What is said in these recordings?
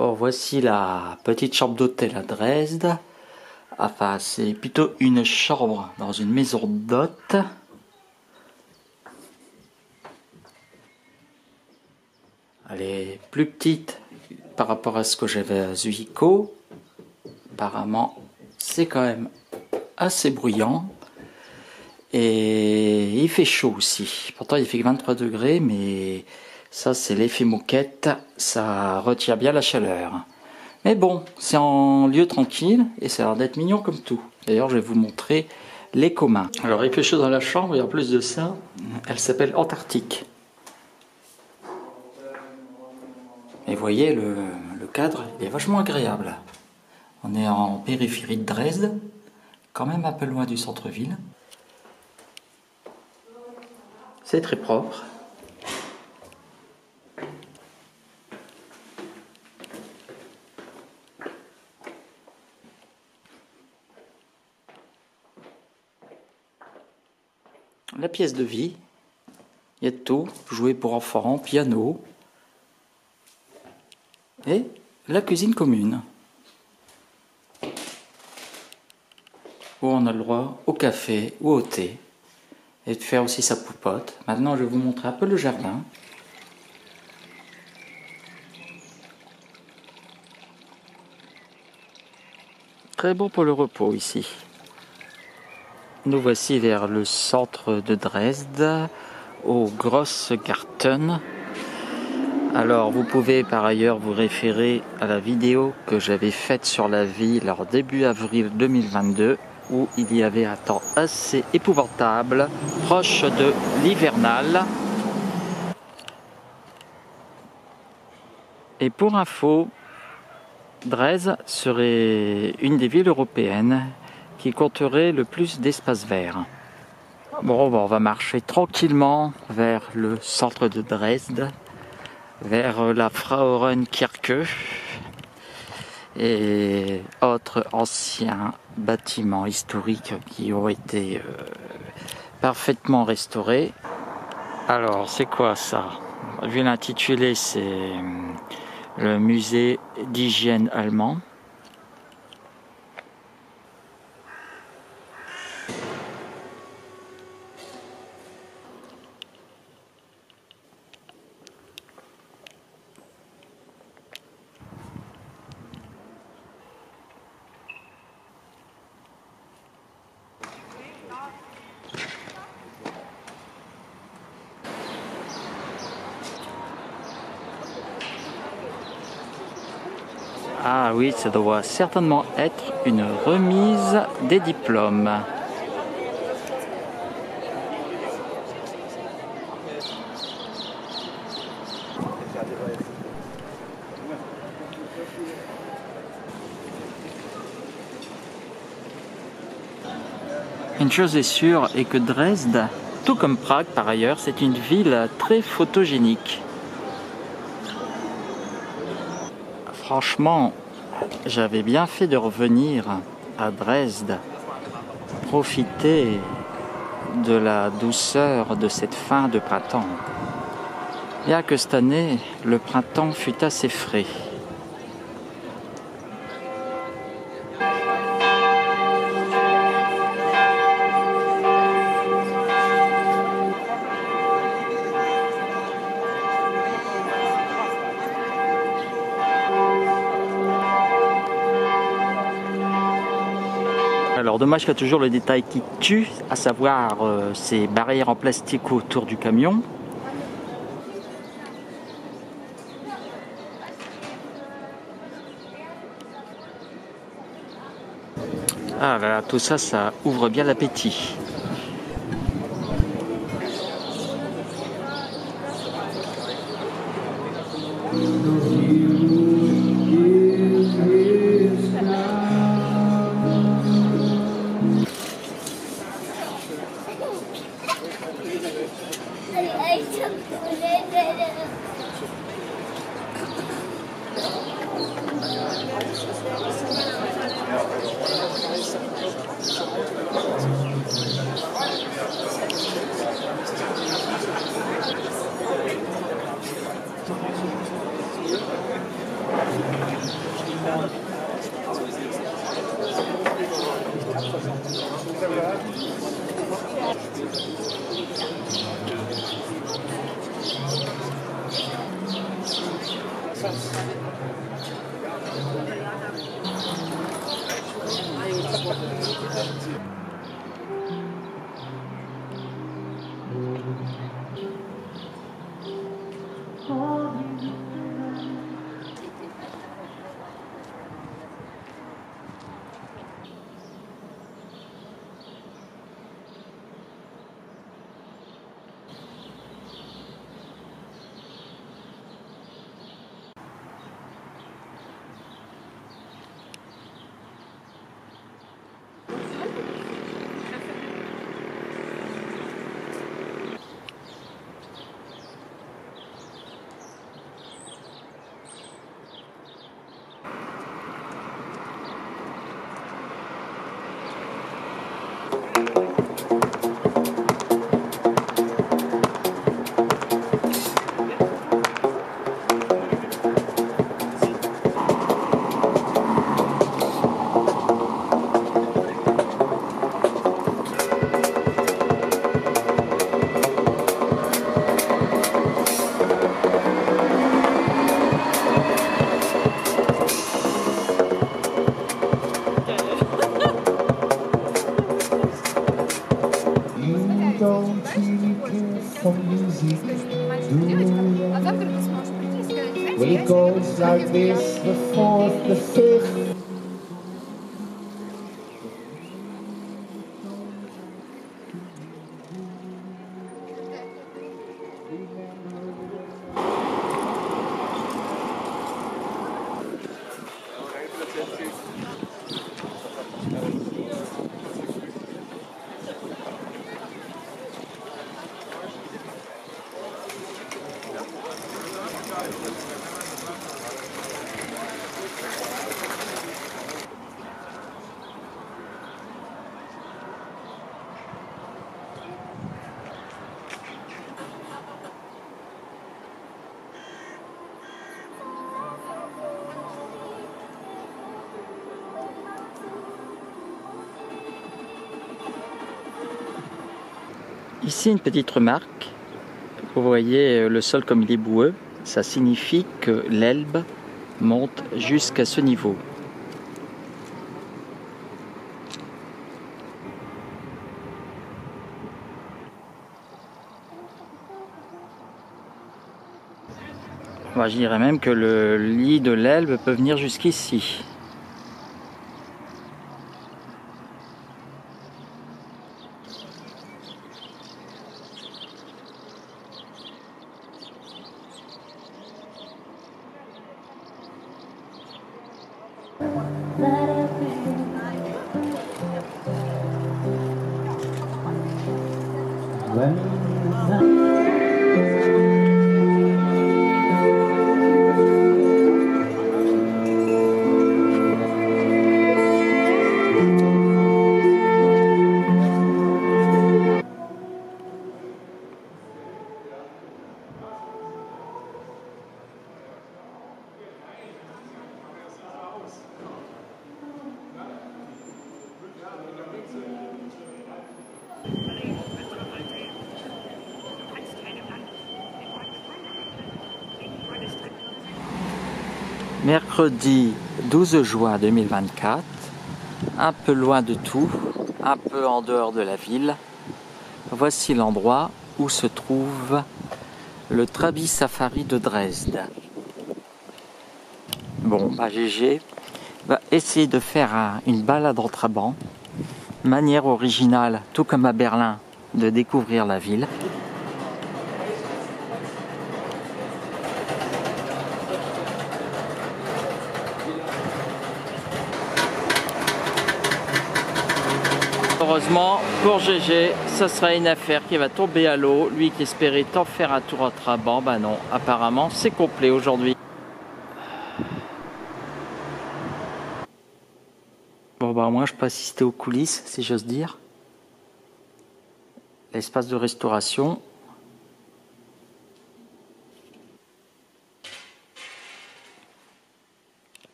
Bon, voici la petite chambre d'hôtel à Dresde. Enfin, c'est plutôt une chambre dans une maison d'hôte. Elle est plus petite par rapport à ce que j'avais à Zuiko. Apparemment, c'est quand même assez bruyant. Et il fait chaud aussi. Pourtant, il fait que 23 degrés, mais ça, c'est l'effet moquette. Ça retient bien la chaleur. Mais bon, c'est en lieu tranquille et ça a l'air d'être mignon comme tout. D'ailleurs, je vais vous montrer les communs. Alors, il fait chaud dans la chambre et en plus de ça, elle s'appelle Antarctique. Et vous voyez, le cadre, il est vachement agréable. On est en périphérie de Dresde, quand même un peu loin du centre-ville. C'est très propre. La pièce de vie, il y a de tout, jouer pour enfants, piano, et la cuisine commune, où on a le droit au café ou au thé, et de faire aussi sa poupote. Maintenant, je vais vous montrer un peu le jardin. Très bon pour le repos ici. Nous voici vers le centre de Dresde, au Grossgarten. Alors, vous pouvez par ailleurs vous référer à la vidéo que j'avais faite sur la ville en début avril 2022, où il y avait un temps assez épouvantable, proche de l'hivernal. Et pour info, Dresde serait une des villes européennes qui compterait le plus d'espaces verts. Bon, on va marcher tranquillement vers le centre de Dresde, vers la Frauenkirche et autres anciens bâtiments historiques qui ont été parfaitement restaurés. Alors, c'est quoi ça? Vu l'intitulé, c'est le musée d'hygiène allemand. Ah oui, ça doit certainement être une remise des diplômes. Une chose est sûre est que Dresde, tout comme Prague par ailleurs, c'est une ville très photogénique. Franchement, j'avais bien fait de revenir à Dresde, profiter de la douceur de cette fin de printemps. Bien que cette année, le printemps fut assez frais. Alors dommage qu'il y a toujours le détail qui tue, à savoir ces barrières en plastique autour du camion. Ah là là, tout ça, ça ouvre bien l'appétit. Well, it goes like this, the fourth, the fifth. Ici, une petite remarque. Vous voyez le sol comme il est boueux. Ça signifie que l'Elbe monte jusqu'à ce niveau. Moi, je dirais même que le lit de l'Elbe peut venir jusqu'ici. Mercredi 12 juin 2024, un peu loin de tout, un peu en dehors de la ville, voici l'endroit où se trouve le Trabi Safari de Dresde. Bon, GG va essayer de faire une balade en Trabant, manière originale, tout comme à Berlin, de découvrir la ville. Heureusement, pour GG, ce sera une affaire qui va tomber à l'eau. Lui qui espérait tant faire un tour à Trabant, bah non, apparemment c'est complet aujourd'hui. Bon bah moi je peux assister aux coulisses, si j'ose dire. L'espace de restauration.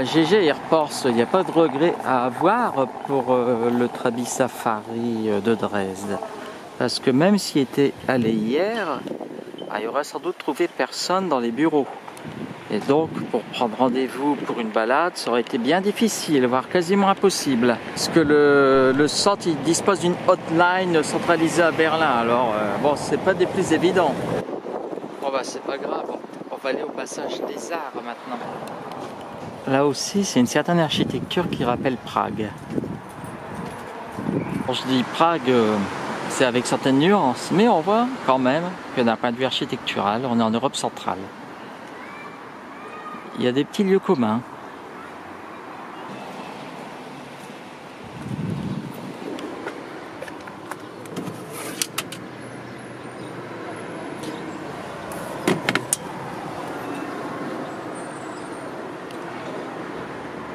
GG Airports, il n'y a pas de regret à avoir pour le Trabi Safari de Dresde. Parce que même s'il était allé hier, il aurait sans doute trouvé personne dans les bureaux. Et donc, pour prendre rendez-vous pour une balade, ça aurait été bien difficile, voire quasiment impossible. Parce que le centre il dispose d'une hotline centralisée à Berlin. Alors, bon, c'est pas des plus évidents. Bon, bah, c'est pas grave. On va aller au passage des Arts maintenant. Là aussi, c'est une certaine architecture qui rappelle Prague. Quand je dis Prague, c'est avec certaines nuances, mais on voit quand même que d'un point de vue architectural, on est en Europe centrale. Il y a des petits lieux communs.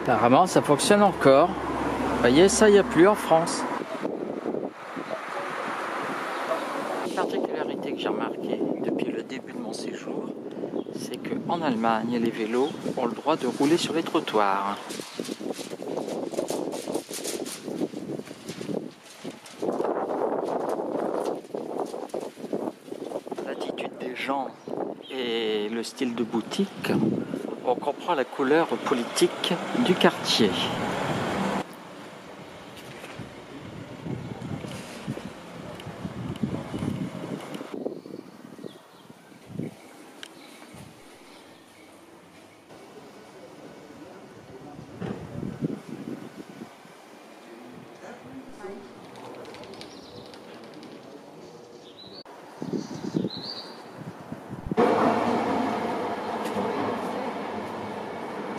Apparemment, ça fonctionne encore. Vous voyez, ça, il n'y a plus en France. Une particularité que j'ai remarquée depuis le début de mon séjour, c'est qu'en Allemagne, les vélos ont le droit de rouler sur les trottoirs. gens et le style de boutique, on comprend la couleur politique du quartier.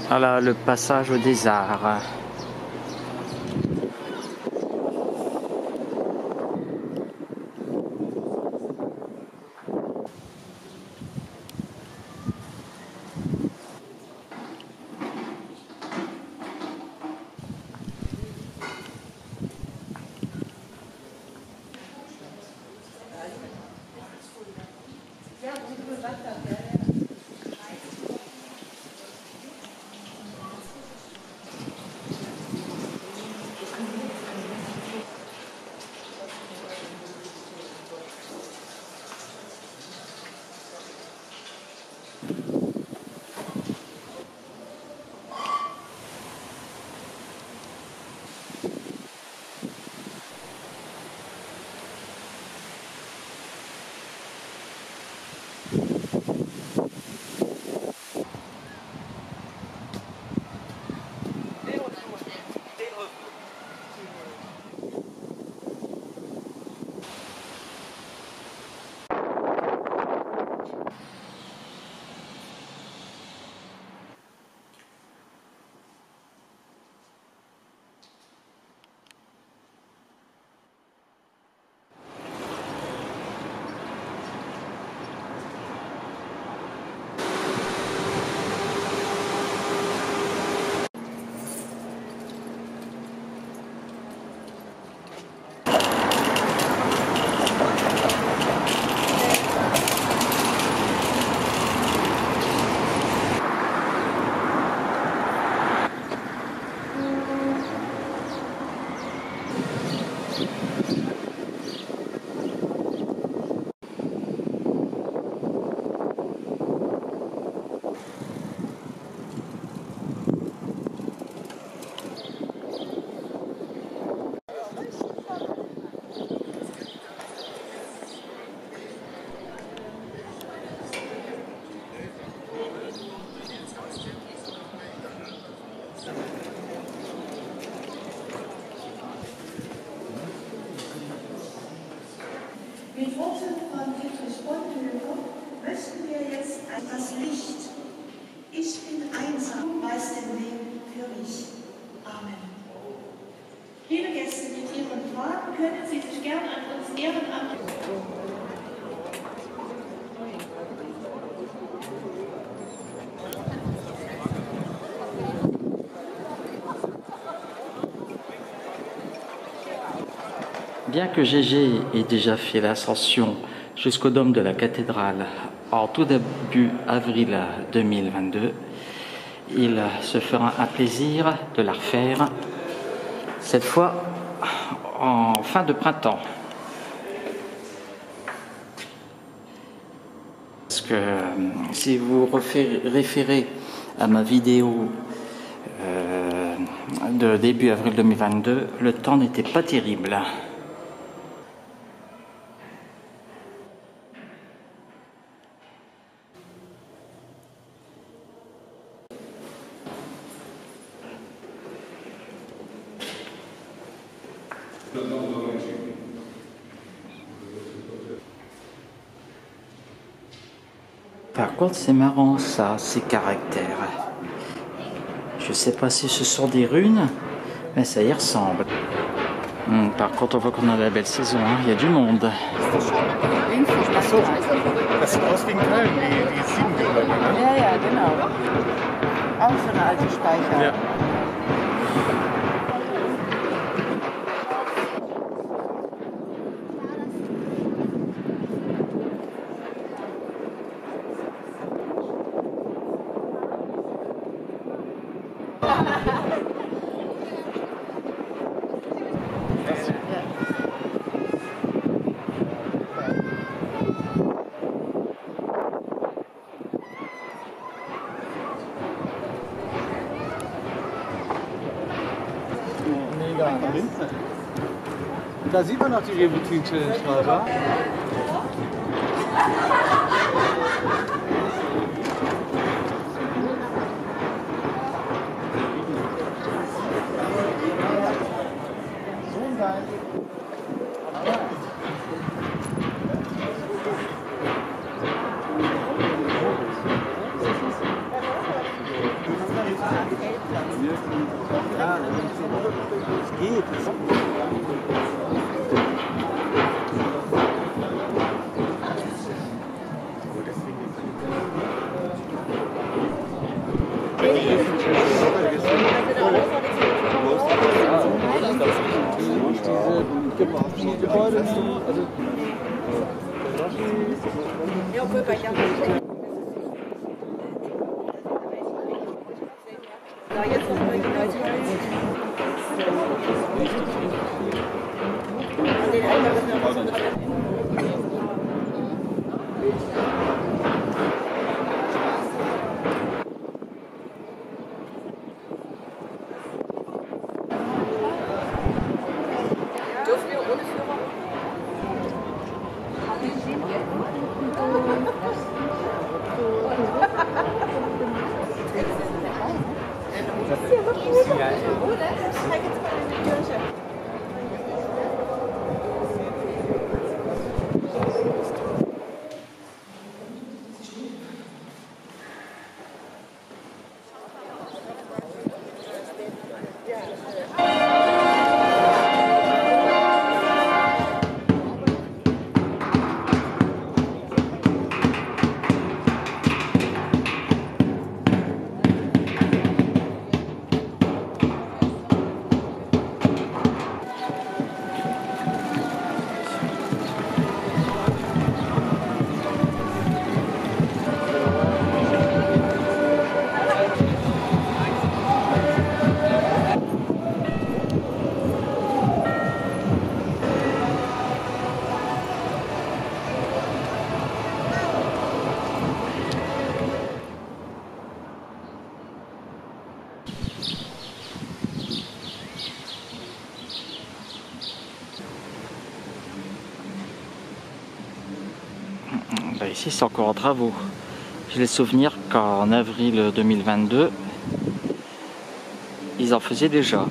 Voilà le passage des arts. Mit Worten von Dietrich Bonhoeffer möchten wir jetzt das Licht. Ich bin einsam, weiß den Weg für mich. Amen. Liebe Gäste, mit Ihren Fragen können Sie sich gern an uns ehrenamtlich. Bien que Gégé ait déjà fait l'ascension jusqu'au dôme de la cathédrale en tout début avril 2022, il se fera un plaisir de la refaire, cette fois en fin de printemps. Parce que si vous référez à ma vidéo de début avril 2022, le temps n'était pas terrible. Par contre, c'est marrant ça, ces caractères. Je sais pas si ce sont des runes, mais ça y ressemble. Par contre, on voit qu'on a la belle saison, hein. Il y a du monde. Achso, das sieht aus wie in Köln, die Siebenbürger, ne? Ja, ja, genau. Auch so eine alte Speicher. Ja. Hinten. Da sieht man noch die Rebutin-Challenge gerade, wa? Ja, es geht. Dürfen wir ohne Führer? Das ist ja wirklich gut, oder? Ich zeige jetzt mal in die Kirche. Bah ici c'est encore en travaux. J'ai le souvenir qu'en avril 2022, ils en faisaient déjà.